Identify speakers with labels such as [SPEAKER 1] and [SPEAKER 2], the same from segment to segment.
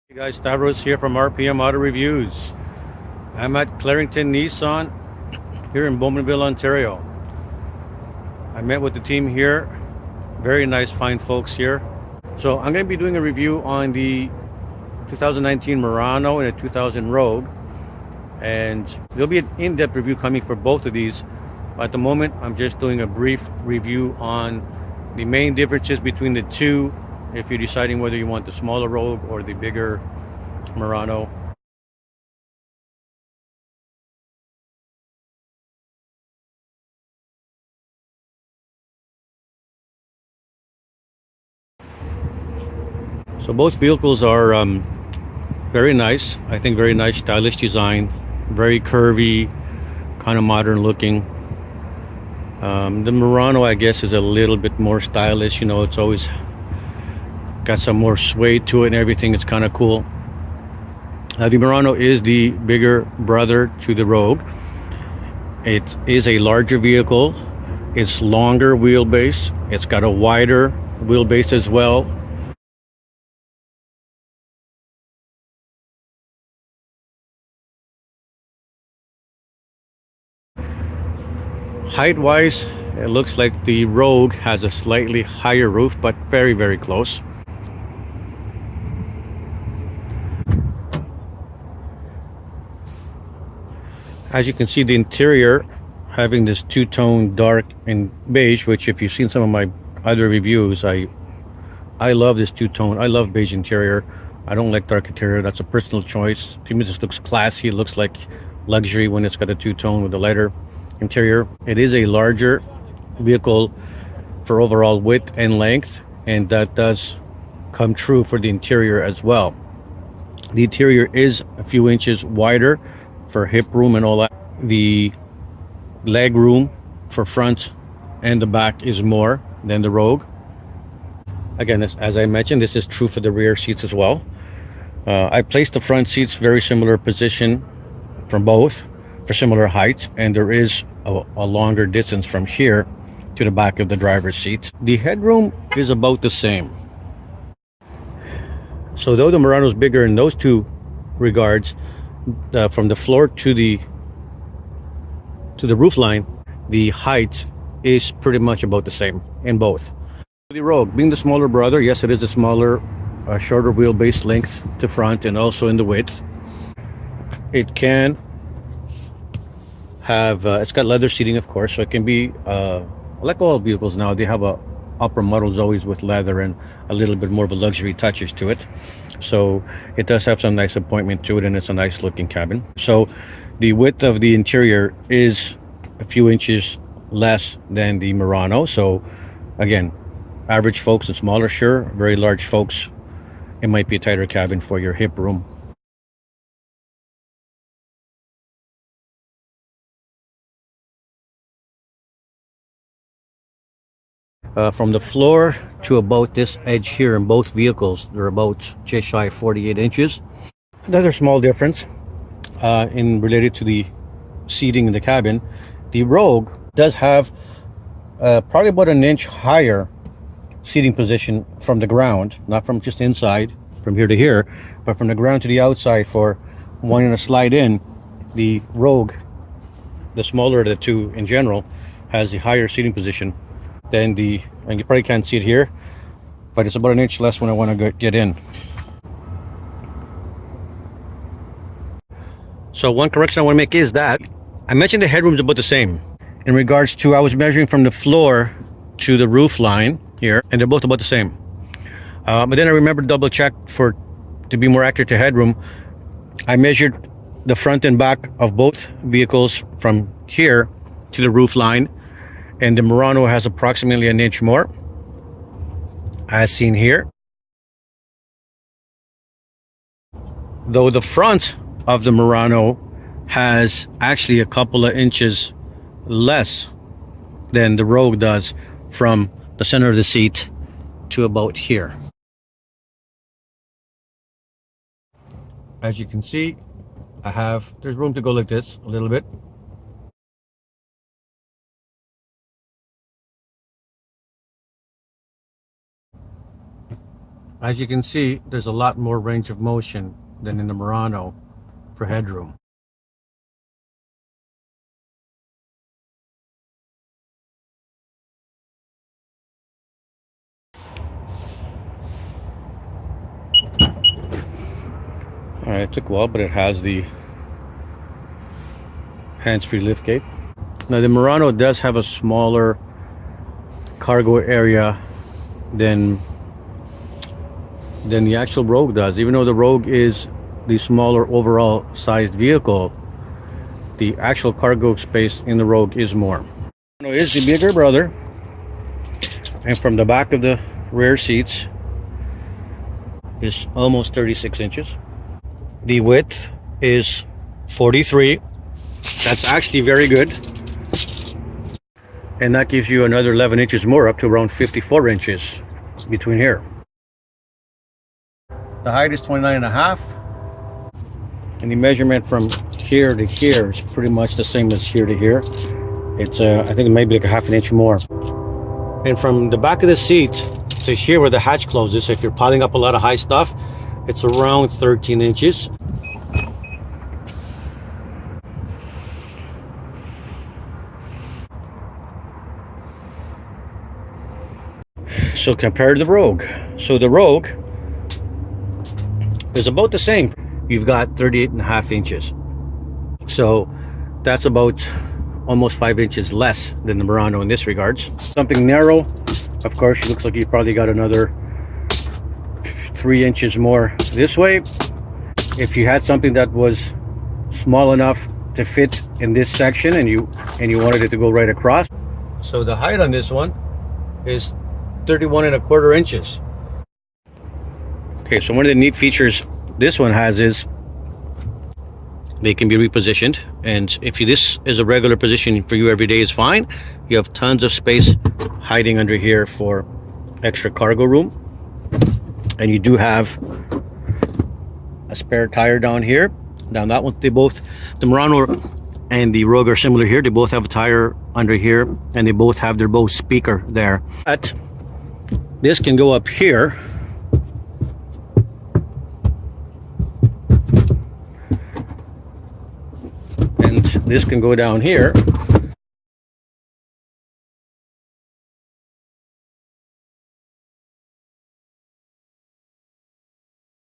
[SPEAKER 1] Hey guys, Stavros here from RPM Auto Reviews. I'm at Clarington Nissan here in Bowmanville, Ontario. I met with the team here. Very nice, fine folks here. So I'm going to be doing a review on the 2019 Murano and a 2000 Rogue. And there'll be an in-depth review coming for both of these. At the moment, I'm just doing a brief review on the main differences between the two if you're deciding whether you want the smaller Rogue or the bigger Murano. So both vehicles are very nice. I think very nice, stylish design, very curvy, kind of modern looking. The Murano, I guess, is a little bit more stylish. You know, it's always got some more sway to it and everything. It's kind of cool. The Murano is the bigger brother to the Rogue. It is a larger vehicle. It's longer wheelbase. It's got a wider wheelbase as well. Height wise, it looks like the Rogue has a slightly higher roof, but very, very close. As you can see, the interior having this two-tone dark and beige, which if you've seen some of my other reviews, I love this two-tone. I love beige interior. I don't like dark interior. That's a personal choice. To me, this looks classy. It looks like luxury when it's got a two-tone with a lighter interior. It is a larger vehicle for overall width and length, and that does come true for the interior as well. The interior is a few inches wider for hip room and all that. The leg room for front and the back is more than the Rogue. Again, as I mentioned, this is true for the rear seats as well. I placed the front seats very similar position from both for similar heights, and there is a longer distance from here to the back of the driver's seat. The headroom is about the same. So though the Murano is bigger in those two regards, from the floor to the roof line, the height is pretty much about the same in both. The Rogue, being the smaller brother, yes, it is a smaller, shorter wheelbase length to front and also in the width. It can have, it's got leather seating, of course, so it can be, like all vehicles now, they have upper models always with leather and a little bit more of a luxury touches to it. So it does have some nice appointment to it, and it's a nice looking cabin. So the width of the interior is a few inches less than the Murano. So again, average folks and smaller, sure. Very large folks, it might be a tighter cabin for your hip room. From the floor to about this edge here in both vehicles, they're about just shy of 48 inches. Another small difference in related to the seating in the cabin, the Rogue does have probably about an inch higher seating position from the ground, not from just inside, from here to here, but from the ground to the outside for wanting to slide in. The Rogue, the smaller of the two in general, has the higher seating position than the, and you probably can't see it here, but it's about an inch less when I want to get in. So one correction I want to make is that I mentioned the headroom is about the same. In regards to, I was measuring from the floor to the roof line here, and they're both about the same. But then I remember to double check to be more accurate to headroom. I measured the front and back of both vehicles from here to the roof line, and the Murano has approximately an inch more, as seen here. Though the front of the Murano has actually a couple of inches less than the Rogue does from the center of the seat to about here. As you can see, there's room to go like this a little bit. As you can see, there's a lot more range of motion than in the Murano for headroom. Alright, it took a while, but it has the hands-free liftgate. Now the Murano does have a smaller cargo area than the actual Rogue does. Even though the Rogue is the smaller overall sized vehicle, the actual cargo space in the Rogue is more. Murano is the bigger brother, and from the back of the rear seats is almost 36 inches. The width is 43. That's actually very good. And that gives you another 11 inches more, up to around 54 inches between here. The height is 29 and a half. And the measurement from here to here is pretty much the same as here to here. It's, I think it may be like a half an inch more. And from the back of the seat to here where the hatch closes, so if you're piling up a lot of high stuff, it's around 13 inches. So compared to the Rogue. So the Rogue is about the same. You've got 38 and a half inches. So that's about almost 5 inches less than the Murano in this regards. Something narrow, of course, it looks like you probably got another 3 inches more this way. If you had something that was small enough to fit in this section and you wanted it to go right across. So the height on this one is 31 and a quarter inches. Okay, so one of the neat features this one has is they can be repositioned, and if this is a regular position for you every day, is fine. You have tons of space hiding under here for extra cargo room, and you do have a spare tire down here. Down that one, they both, the Murano and the Rogue are similar here. They both have a tire under here, and they both have their Bose speaker there. But this can go up here, and this can go down here.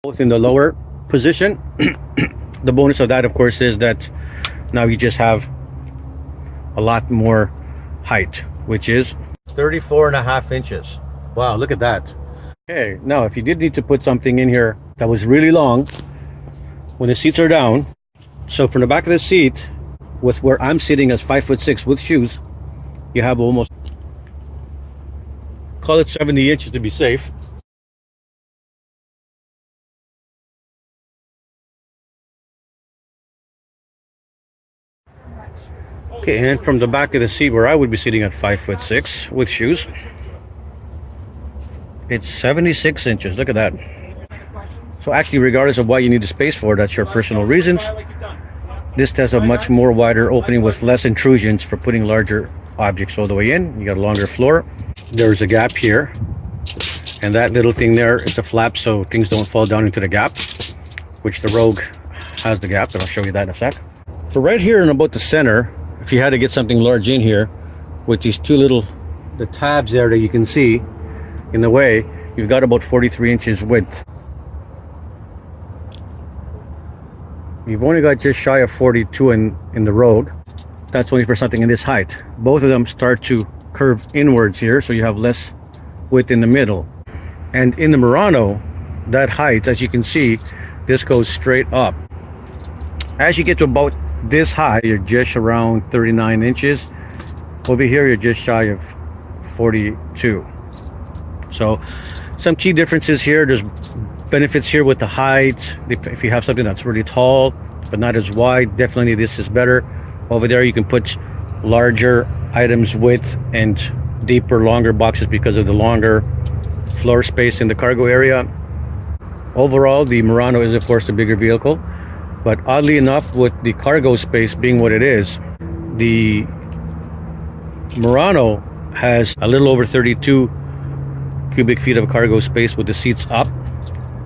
[SPEAKER 1] Both in the lower position. The bonus of that, of course, is that now you just have a lot more height, which is 34 and a half inches. Wow, look at that. Okay, now if you did need to put something in here that was really long, when the seats are down, so from the back of the seat, with where I'm sitting as 5'6" with shoes, you have almost, call it 70 inches to be safe. Okay, and from the back of the seat where I would be sitting at 5'6" with shoes, it's 76 inches. Look at that. So actually, regardless of what you need the space for, that's your personal reasons. This has a much more wider opening with less intrusions for putting larger objects all the way in. You got a longer floor. There's a gap here, and that little thing there is a flap so things don't fall down into the gap, which the Rogue has the gap, and I'll show you that in a sec. So right here in about the center, if you had to get something large in here with these two little, the tabs there that you can see in the way, you've got about 43 inches width. You've only got just shy of 42 in the Rogue. That's only for something in this height. Both of them start to curve inwards here, so you have less width in the middle. And in the Murano, that height, as you can see, this goes straight up. As you get to about this high, you're just around 39 inches. Over here, you're just shy of 42. So some key differences here. There's benefits here with the height. If you have something that's really tall but not as wide, definitely this is better. Over there you can put larger items width and deeper, longer boxes because of the longer floor space in the cargo area. Overall, the Murano is of course the bigger vehicle, but oddly enough, with the cargo space being what it is, the Murano has a little over 32 cubic feet of cargo space with the seats up,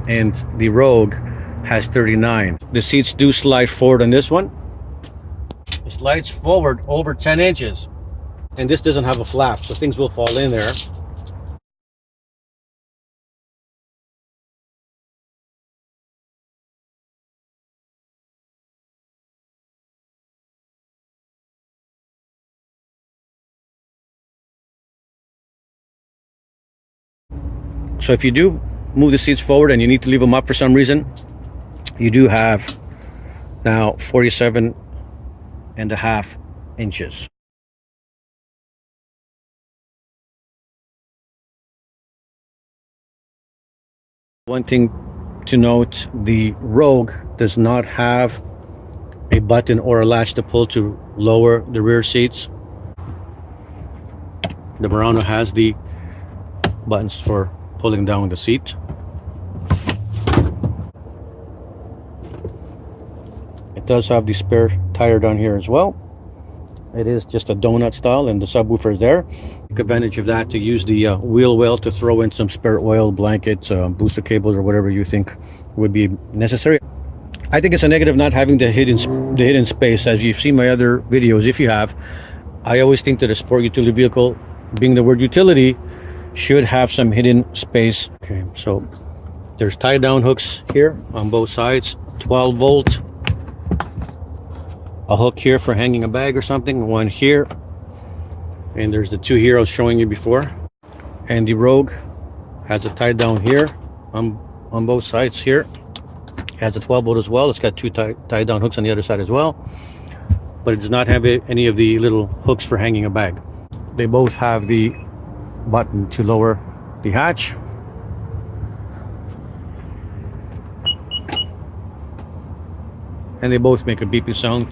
[SPEAKER 1] and the Rogue has 39. The seats do slide forward on this one. It slides forward over 10 inches. And this doesn't have a flap, so things will fall in there. So if you do move the seats forward and you need to leave them up for some reason, you do have now 47.5 inches. One thing to note, the Rogue does not have a button or a latch to pull to lower the rear seats. The Murano has the buttons for pulling down the seat. It does have the spare tire down here as well. It is just a donut style and the subwoofer is there. Take advantage of that to use the wheel well to throw in some spare oil, blankets, booster cables, or whatever you think would be necessary. I think it's a negative not having the hidden space. As you've seen my other videos, if you have, I always think that a sport utility vehicle, being the word utility, should have some hidden space. Okay, so there's tie down hooks here on both sides, 12 volt, a hook here for hanging a bag or something, one here, and there's the two here I was showing you before. And the Rogue has a tie down here on both sides here. It has a 12 volt as well. It's got two tie down hooks on the other side as well, but it does not have any of the little hooks for hanging a bag. They both have the button to lower the hatch. And they both make a beeping sound.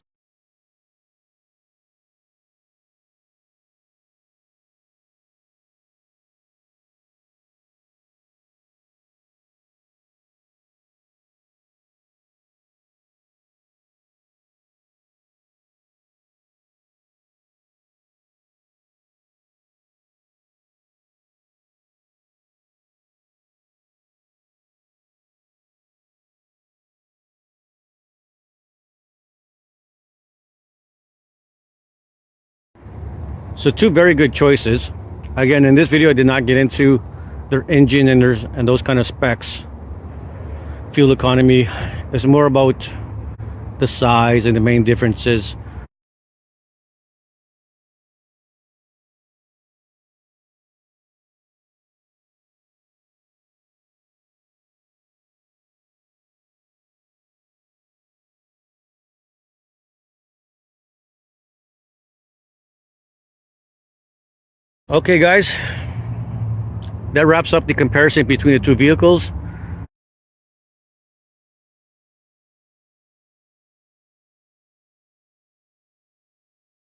[SPEAKER 1] So two very good choices. Again, in this video I did not get into their engine and those kind of specs. Fuel economy is more about the size and the main differences. Okay guys, that wraps up the comparison between the two vehicles.